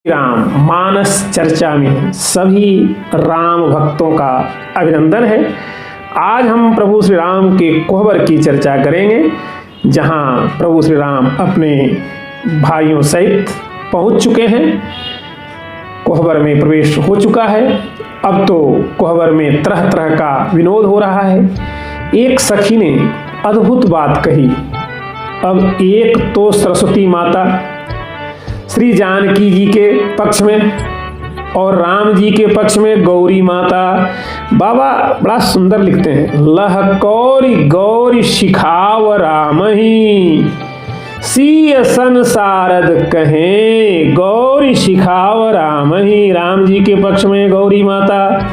राम मानस चर्चा में सभी राम भक्तों का अभिनंदन है। आज हम प्रभु श्री राम के कोहबर की चर्चा करेंगे, जहां प्रभु श्री राम अपने भाइयों सहित पहुंच चुके हैं। कोहबर में प्रवेश हो चुका है। अब तो कोहबर में तरह तरह का विनोद हो रहा है। एक सखी ने अद्भुत बात कही। अब एक तो सरस्वती माता श्री जानकी जी के पक्ष में और राम जी के पक्ष में गौरी माता। बाबा बड़ा सुंदर लिखते हैं, लह कौरी गौरी शिखाव रामही सीय संसारद कहें गौरी शिखाव रामही। राम जी के पक्ष में गौरी माता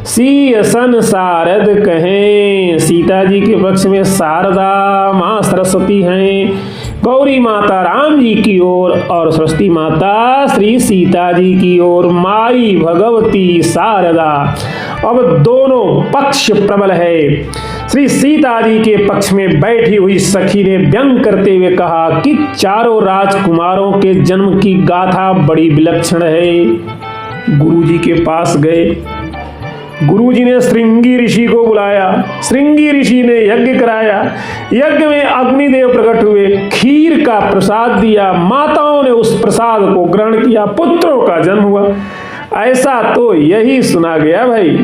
सीय संसारद कहें, सीता जी के पक्ष में शारदा माँ सरस्वती हैं। गौरी माता राम जी की ओर और सरस्वती माता श्री सीता जी की ओर माई भगवती शारदा। अब दोनों पक्ष प्रबल है। श्री सीता जी के पक्ष में बैठी हुई सखी ने व्यंग करते हुए कहा कि चारों राजकुमारों के जन्म की गाथा बड़ी विलक्षण है। गुरु जी के पास गए। गुरुजी ने श्रृंगी ऋषि को बुलाया। श्रृंगी ऋषि ने यज्ञ कराया। यज्ञ में अग्निदेव प्रकट हुए, खीर का प्रसाद दिया। माताओं ने उस प्रसाद को ग्रहण किया, पुत्रों का जन्म हुआ। ऐसा तो यही सुना गया भाई।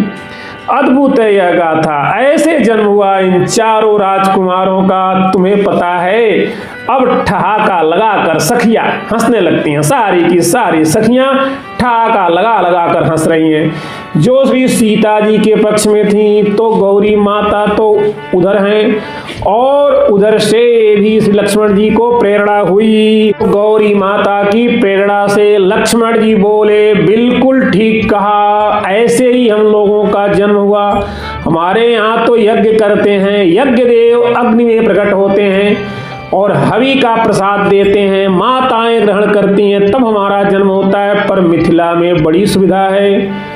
अद्भुत है यह गाथा। ऐसे जन्म हुआ इन चारों राजकुमारों का, तुम्हें पता है। अब ठहाका लगाकर सखियां हंसने लगती हैं। सारी की सारी सखियां ठहाका लगा लगा कर हंस रही हैं। जो श्री सीता जी के पक्ष में थी तो गौरी माता तो उधर हैं, और उधर से भी श्री लक्ष्मण जी को प्रेरणा हुई। गौरी माता की प्रेरणा से लक्ष्मण जी बोले, बिल्कुल ठीक कहा, ऐसे ही हम लोगों का जन्म हुआ। हमारे यहाँ तो यज्ञ करते हैं, यज्ञ देव अग्नि में प्रकट होते हैं और हवि का प्रसाद देते हैं, माताएं ग्रहण करती हैं, तब हमारा जन्म होता है। पर मिथिला में बड़ी सुविधा है,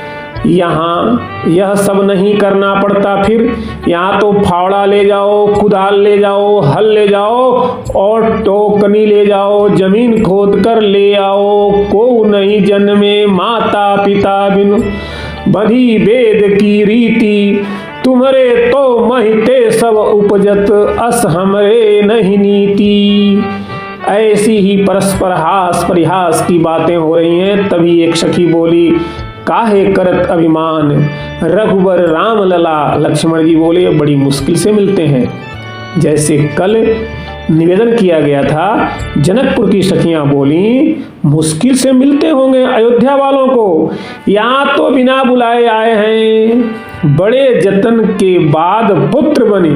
यहाँ यह सब नहीं करना पड़ता। फिर यहाँ तो फावड़ा ले जाओ, कुदाल ले जाओ, हल ले जाओ और टोकनी ले जाओ, जमीन खोद कर ले आओ। को नहीं जन्मे माता पिता बिनु बधी वेद की रीति, तुम्हारे तो महिते सब उपजत अस हमरे नहीं नीति। ऐसी ही परस्पर हास परिहास की बातें हो रही हैं। तभी एक सखी बोली, काहे करत अभिमान रघुबर राम लला। लक्ष्मण जी बोले, बड़ी मुश्किल से मिलते हैं। जैसे कल निवेदन किया गया था, जनकपुर की सखियां बोली, मुश्किल से मिलते होंगे अयोध्या वालों को, यहाँ तो बिना बुलाए आए हैं। बड़े जतन के बाद पुत्र बनी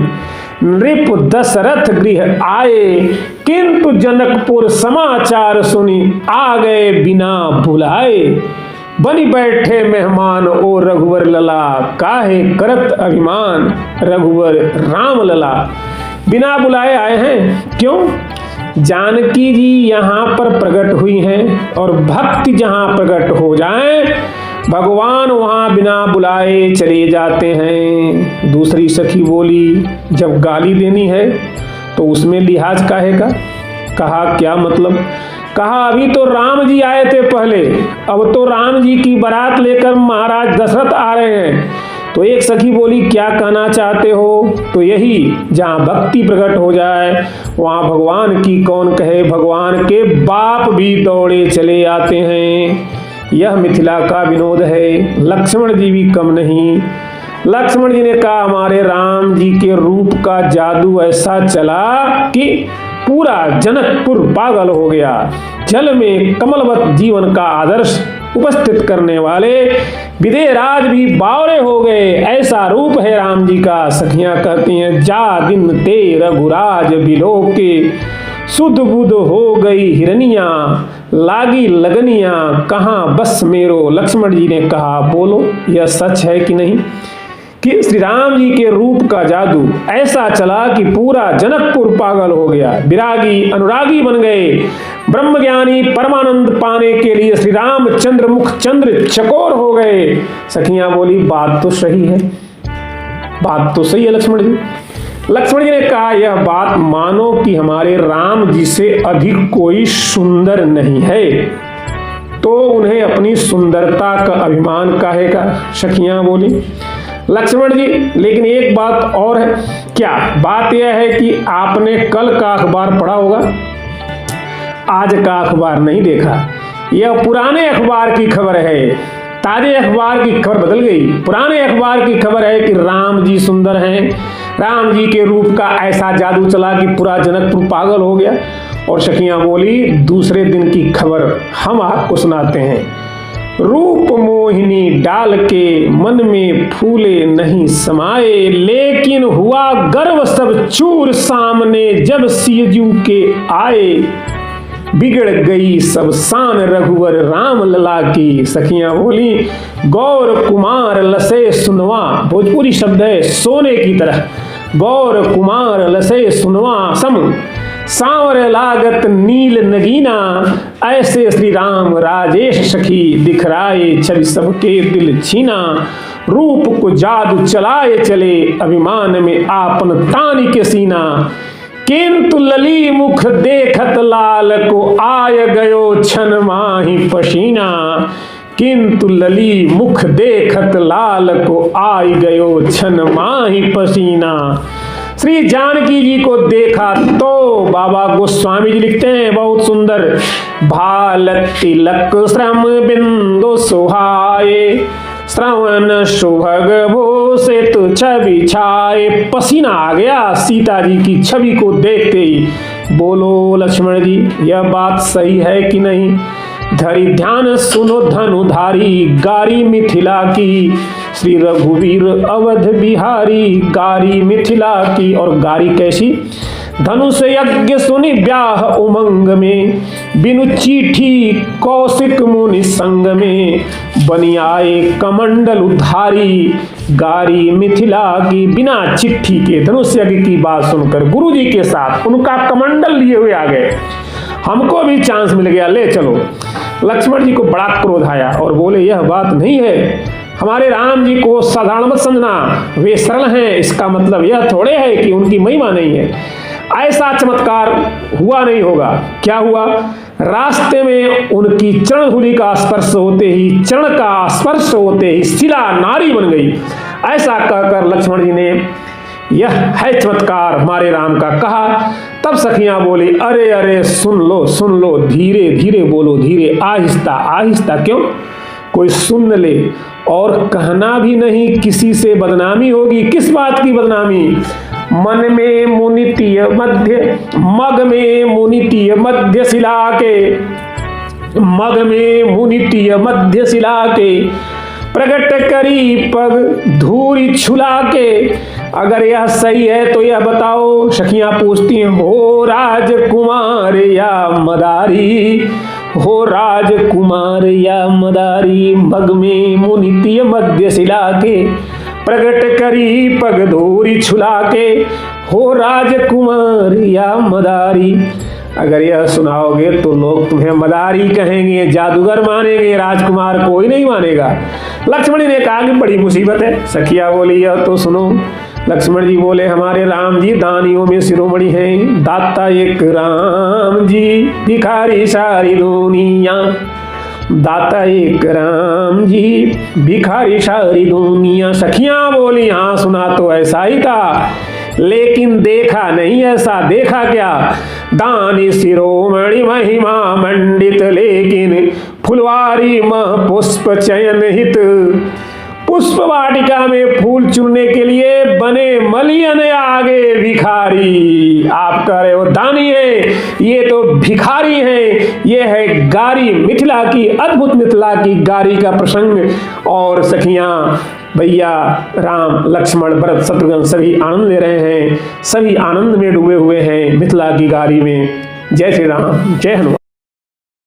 नृप दशरथ गृह आए, किंतु जनकपुर समाचार सुनी आ गए बिना बुलाए। बनी बैठे मेहमान ओ रघुवर लला, काहे करत अभिमान रघुवर राम लला। बिना बुलाए आए हैं। क्यों? जानकी जी यहाँ पर प्रकट हुई हैं, और भक्ति जहाँ प्रकट हो जाए भगवान वहाँ बिना बुलाए चले जाते हैं। दूसरी सखी बोली, जब गाली देनी है तो उसमें लिहाज काहे का? कहा क्या मतलब? कहा अभी तो राम जी आए थे पहले, अब तो राम जी की बारात लेकर महाराज दशरथ आ रहे हैं। तो एक सखी बोली, क्या कहना चाहते हो? तो यही, जहाँ भक्ति प्रकट हो जाए वहाँ भगवान की कौन कहे। भगवान के बाप भी दौड़े चले आते हैं। यह मिथिला का विनोद है। लक्ष्मण जी भी कम नहीं। लक्ष्मण जी ने कहा, हमारे राम जी के रूप का जादू ऐसा चला कि पूरा जनकपुर पागल हो गया। जल में कमलवत जीवन का आदर्श उपस्थित करने वाले विदेहराज भी बावरे हो गए। ऐसा रूप है राम जी का। सखियां कहती हैं, जा दिन ते रघुराज बिलो के, सुध बुध हो गई हिरनिया, लागी लगनिया कहाँ बस मेरो। लक्ष्मण जी ने कहा, बोलो यह सच है कि नहीं, कि श्री राम जी के रूप का जादू ऐसा चला कि पूरा जनकपुर पागल हो गया। विरागी अनुरागी बन गए। ब्रह्मज्ञानी परमानंद पाने के लिए श्री रामचंद्र मुख चंद्र चकोर हो गए। सखियां बोली, बात तो सही है, बात तो सही है लक्ष्मण जी। लक्ष्मण जी ने कहा, यह बात मानो कि हमारे राम जी से अधिक कोई सुंदर नहीं है। तो उन्हें अपनी सुंदरता का अभिमान काहे का। सखियां बोली लक्ष्मण जी लेकिन एक बात और है। क्या बात यह है कि आपने कल का अखबार पढ़ा होगा, आज का अखबार नहीं देखा। यह पुराने अखबार की खबर है, ताजे अखबार की खबर बदल गई। पुराने अखबार की खबर है कि राम जी सुंदर हैं, राम जी के रूप का ऐसा जादू चला कि पूरा जनकपुर पागल हो गया। और सखियां बोली दूसरे दिन की खबर हम आपको सुनाते हैं। रूप मोहिनी डाल के मन में फूले नहीं समाए, लेकिन हुआ गर्व सब चूर सामने जब सियजू के आए। बिगड़ गई सब शान रघुवर राम लला की। सखियां बोली गौर कुमार लसे सुनवा, भोजपुरी शब्द है सोने की तरह। गौर कुमार लसे सुनवा सम, सांवर लागत नील नगीना। ऐसे श्री राम राजेश सखी, दिखराए छवि सबके दिल छीना। रूप को जादू चलाए चले, अभिमान में आपन तानी के सीना। किंतु लली मुख देखत लाल को, आय गयो छन माही पसीना। किंतु लली मुख देखत लाल को, आय गयो छन माही पसीना। श्री जानकी जी को देखा तो बाबा गोस्वामी जी लिखते हैं बहुत सुंदर। भाल तिलक श्रम बिंदु सुहाए, श्रवण सुभग भूषित छवि छाए। पसीना आ गया सीता जी की छवि को देखते ही। बोलो लक्ष्मण जी यह बात सही है कि नहीं। धरि ध्यान सुनो धनुधारी, गारी मिथिला की। श्री रघुवीर अवध बिहारी, गारी मिथिला की। और गारी कैसी। धनुष यज्ञ सुनि ब्याह उमंग में, बिनु चिट्ठी कौशिक मुनि संग में। बनी आए कमंडल उद्धारी, गारी मिथिला की। बिना चिट्ठी के धनुष यज्ञ की बात सुनकर गुरु जी के साथ उनका कमंडल लिए हुए आ गए। हमको भी चांस मिल गया, ले चलो। लक्ष्मण जी को बड़ा क्रोध आया और बोले यह बात नहीं है, हमारे राम जी को साधारण मत समझना, वे सरल हैं। इसका मतलब यह थोड़े है कि उनकी महिमा नहीं है। ऐसा चमत्कार हुआ नहीं होगा। क्या हुआ। रास्ते में उनकी चरण धूलि का स्पर्श होते ही, चरण का स्पर्श होते ही शिला नारी बन गई। ऐसा कहकर लक्ष्मण जी ने यह है चमत्कार हमारे राम का कहा। तब सखियां बोली अरे अरे सुन लो, धीरे धीरे बोलो, धीरे आहिस्ता आहिस्ता। क्यों, कोई सुन ले। और कहना भी नहीं, किसी से बदनामी होगी। किस बात की बदनामी। मन में मुनितीय मध्य, मग में मुनितीय मध्य शिला के, मग में मुनितीय मध्य शिला के। प्रकट करी पग धूरी छुला के। अगर यह सही है तो यह बताओ। सखियां पूछती हैं हो राजकुमार या मदारी, हो राजकुमार या मदारी। मग में मुनितीय मध्य शिला के, प्रकट करी पग धूरी छुला के। हो राजकुमार या मदारी। अगर यह सुनाओगे तो लोग तुम्हें मदारी कहेंगे, जादूगर मानेंगे, राजकुमार कोई नहीं मानेगा। लक्ष्मण जी ने कहा कि बड़ी मुसीबत है। सखिया बोली यह तो सुनो। लक्ष्मण जी बोले हमारे राम जी दानियों में शिरोमणि हैं, दाता एक राम जी, भिखारी सारी दुनिया। दाता एक राम जी, भिखारी सारी दुनिया। सखियां बोली हाँ सुना तो ऐसा ही था, लेकिन देखा नहीं ऐसा। देखा क्या। दानी शिरोमणि महिमा मंडित, लेकिन फुलवारी मह पुष्प चयन हित। पुष्प वाटिका में फूल चुनने के लिए बने मलियन आगे भिखारी। आप कह रहे हो दानी है, ये तो भिखारी है। ये है गारी मिथिला की, अद्भुत मिथिला की गारी का प्रसंग। और सखियां भैया राम लक्ष्मण भरत शत्रुघ्न सभी आनंद ले रहे हैं, सभी आनंद में डूबे हुए हैं मिथिला की गारी में। जय श्री राम, जय हनुमान।